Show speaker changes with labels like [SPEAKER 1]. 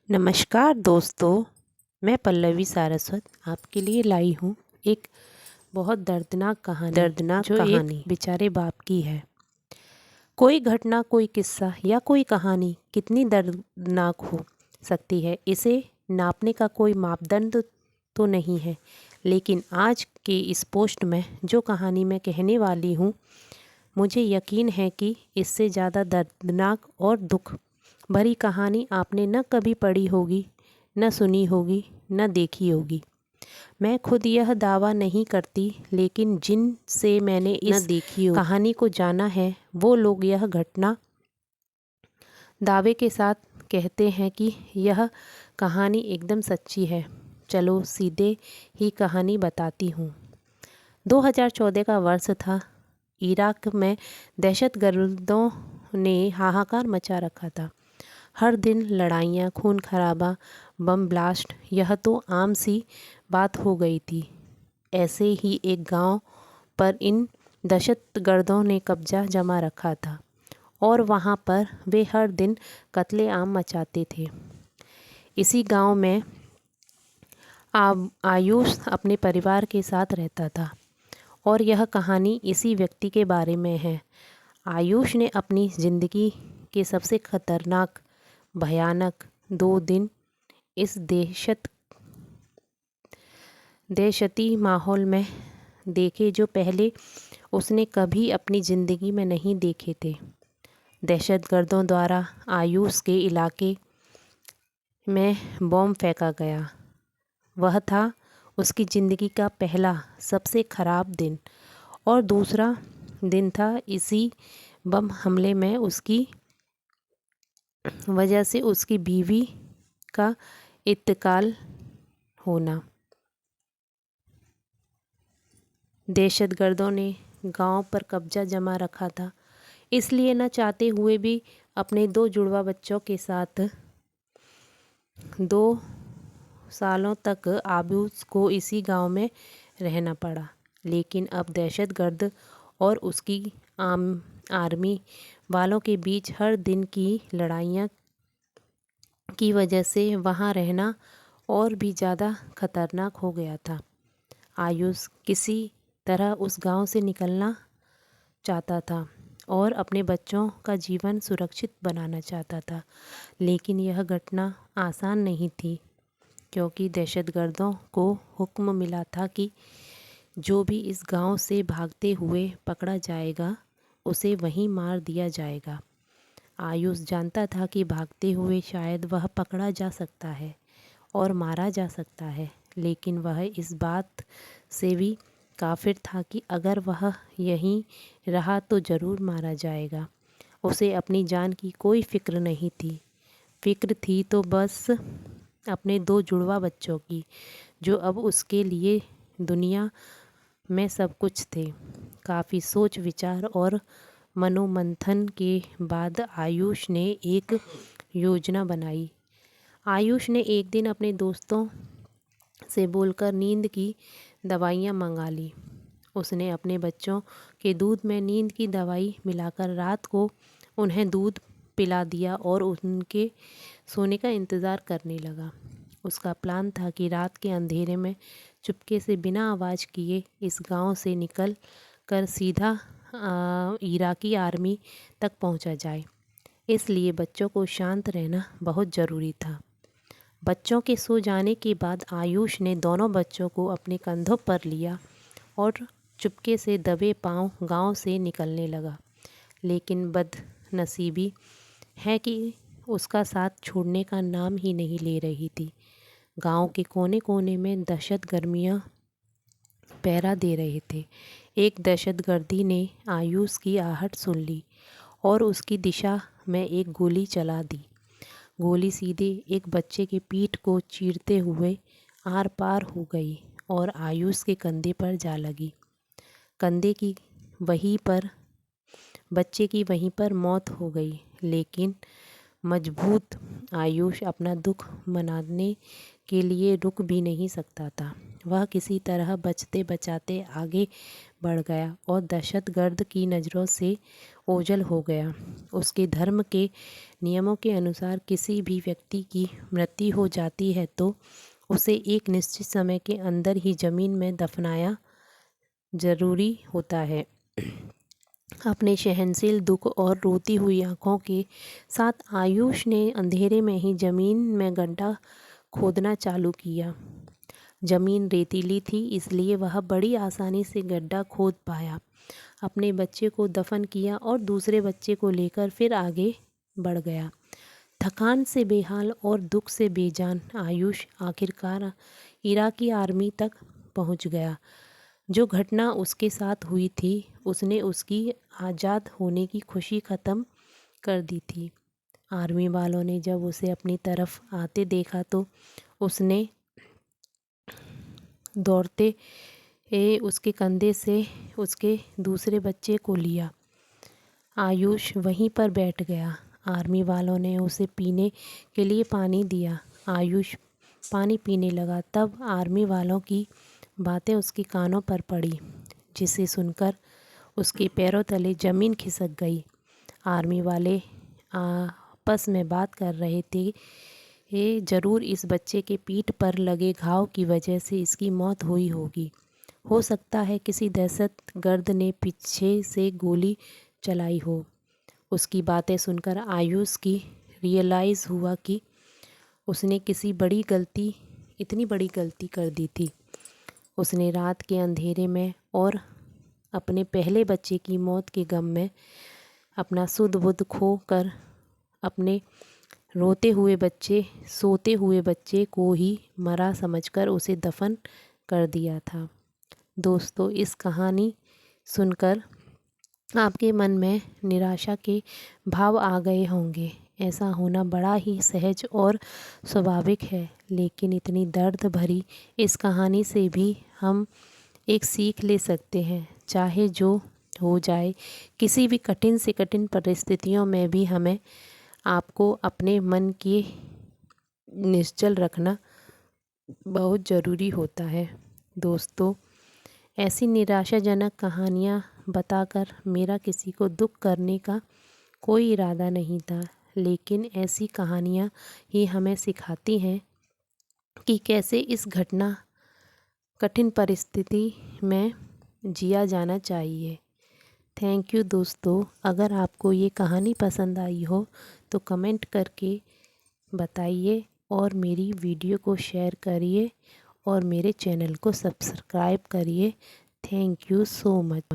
[SPEAKER 1] नमस्कार दोस्तों, मैं पल्लवी सारस्वत आपके लिए लाई हूँ एक बहुत दर्दनाक कहानी एक बेचारे बाप की है। कोई घटना, कोई किस्सा या कोई कहानी कितनी दर्दनाक हो सकती है, इसे नापने का कोई मापदंड तो नहीं है। लेकिन आज के इस पोस्ट में जो कहानी मैं कहने वाली हूँ, मुझे यकीन है कि इससे ज़्यादा दर्दनाक और दुख भरी कहानी आपने न कभी पढ़ी होगी, न सुनी होगी, न देखी होगी। मैं खुद यह दावा नहीं करती, लेकिन जिन से मैंने इस कहानी को जाना है, वो लोग यह घटना दावे के साथ कहते हैं कि यह कहानी एकदम सच्ची है। चलो सीधे ही कहानी बताती हूँ। 2014 का वर्ष था। इराक में दहशतगर्दों ने हाहाकार मचा रखा था। हर दिन लड़ाइयाँ, खून खराबा, बम ब्लास्ट, यह तो आम सी बात हो गई थी। ऐसे ही एक गांव पर इन दहशतगर्दों ने कब्जा जमा रखा था और वहां पर वे हर दिन कत्लेआम मचाते थे। इसी गांव में आयुष अपने परिवार के साथ रहता था और यह कहानी इसी व्यक्ति के बारे में है। आयुष ने अपनी ज़िंदगी के सबसे खतरनाक, भयानक 2 दिन इस दहशती माहौल में देखे, जो पहले उसने कभी अपनी ज़िंदगी में नहीं देखे थे। दहशतगर्दों द्वारा आयुष के इलाके में बॉम्ब फेंका गया। वह था उसकी ज़िंदगी का पहला सबसे ख़राब दिन। और दूसरा दिन था इसी बम हमले में उसकी वजह से उसकी बीवी का इंतकाल होना। दहशतगर्दों ने गांव पर कब्जा जमा रखा था, इसलिए न चाहते हुए भी अपने 2 जुड़वा बच्चों के साथ 2 सालों तक आयुष को इसी गांव में रहना पड़ा। लेकिन अब दहशतगर्द और उसकी आर्मी वालों के बीच हर दिन की लड़ाइयाँ की वजह से वहाँ रहना और भी ज़्यादा खतरनाक हो गया था। आयुष किसी तरह उस गांव से निकलना चाहता था और अपने बच्चों का जीवन सुरक्षित बनाना चाहता था। लेकिन यह घटना आसान नहीं थी, क्योंकि दहशतगर्दों को हुक्म मिला था कि जो भी इस गांव से भागते हुए पकड़ा जाएगा, उसे वहीं मार दिया जाएगा। आयुष जानता था कि भागते हुए शायद वह पकड़ा जा सकता है और मारा जा सकता है, लेकिन वह इस बात से भी काफिर था कि अगर वह यहीं रहा तो ज़रूर मारा जाएगा। उसे अपनी जान की कोई फिक्र नहीं थी। फिक्र थी तो बस अपने 2 जुड़वा बच्चों की, जो अब उसके लिए दुनिया में सब कुछ थे। काफ़ी सोच विचार और मनोमंथन के बाद आयुष ने एक योजना बनाई। आयुष ने एक दिन अपने दोस्तों से बोलकर नींद की दवाइयाँ मंगा ली। उसने अपने बच्चों के दूध में नींद की दवाई मिलाकर रात को उन्हें दूध पिला दिया और उनके सोने का इंतज़ार करने लगा। उसका प्लान था कि रात के अंधेरे में चुपके से बिना आवाज़ किए इस गांव से निकल कर सीधा इराकी आर्मी तक पहुंचा जाए। इसलिए बच्चों को शांत रहना बहुत ज़रूरी था। बच्चों के सो जाने के बाद आयुष ने दोनों बच्चों को अपने कंधों पर लिया और चुपके से दबे पांव गांव से निकलने लगा। लेकिन बदनसीबी है कि उसका साथ छोड़ने का नाम ही नहीं ले रही थी। गांव के कोने कोने में दहशतगर्दियाँ पहरा दे रहे थे। एक दहशतगर्दी ने आयुष की आहट सुन ली और उसकी दिशा में एक गोली चला दी। गोली सीधे एक बच्चे के पीठ को चीरते हुए आर पार हो गई और आयुष के कंधे पर जा लगी। कंधे की वहीं पर बच्चे की वहीं पर मौत हो गई। लेकिन मजबूत आयुष अपना दुख मनाने के लिए रुक भी नहीं सकता था। वह किसी तरह बचते बचाते आगे बढ़ गया और दहशतगर्द की नज़रों से ओझल हो गया। उसके धर्म के नियमों के अनुसार किसी भी व्यक्ति की मृत्यु हो जाती है तो उसे एक निश्चित समय के अंदर ही ज़मीन में दफनाया ज़रूरी होता है। अपने सहनशील दुख और रोती हुई आंखों के साथ आयुष ने अंधेरे में ही ज़मीन में गड्ढा खोदना चालू किया। ज़मीन रेतीली थी, इसलिए वह बड़ी आसानी से गड्ढा खोद पाया। अपने बच्चे को दफन किया और दूसरे बच्चे को लेकर फिर आगे बढ़ गया। थकान से बेहाल और दुख से बेजान आयुष आखिरकार इराकी आर्मी तक पहुंच गया। जो घटना उसके साथ हुई थी उसने उसकी आज़ाद होने की खुशी ख़त्म कर दी थी। आर्मी वालों ने जब उसे अपनी तरफ आते देखा तो उसने दौड़ते उसके कंधे से उसके दूसरे बच्चे को लिया। आयुष वहीं पर बैठ गया। आर्मी वालों ने उसे पीने के लिए पानी दिया। आयुष पानी पीने लगा, तब आर्मी वालों की बातें उसके कानों पर पड़ी, जिसे सुनकर उसके पैरों तले ज़मीन खिसक गई। आर्मी वाले आपस में बात कर रहे थे, ये ज़रूर इस बच्चे के पीठ पर लगे घाव की वजह से इसकी मौत हुई होगी। हो सकता है किसी दहशतगर्द ने पीछे से गोली चलाई हो। उसकी बातें सुनकर आयुष की रियलाइज़ हुआ कि उसने इतनी बड़ी गलती कर दी थी। उसने रात के अंधेरे में और अपने पहले बच्चे की मौत के गम में अपना सुध बुध खो कर अपने सोते हुए बच्चे को ही मरा समझकर उसे दफन कर दिया था। दोस्तों, इस कहानी सुनकर आपके मन में निराशा के भाव आ गए होंगे। ऐसा होना बड़ा ही सहज और स्वाभाविक है, लेकिन इतनी दर्द भरी इस कहानी से भी हम एक सीख ले सकते हैं। चाहे जो हो जाए, किसी भी कठिन से कठिन परिस्थितियों में भी हमें आपको अपने मन के निश्चल रखना बहुत ज़रूरी होता है। दोस्तों, ऐसी निराशाजनक कहानियाँ बताकर मेरा किसी को दुख करने का कोई इरादा नहीं था, लेकिन ऐसी कहानियाँ ही हमें सिखाती हैं कि कैसे इस कठिन परिस्थिति में जिया जाना चाहिए। थैंक यू दोस्तों। अगर आपको ये कहानी पसंद आई हो तो कमेंट करके बताइए और मेरी वीडियो को शेयर करिए और मेरे चैनल को सब्सक्राइब करिए। Thank you so much.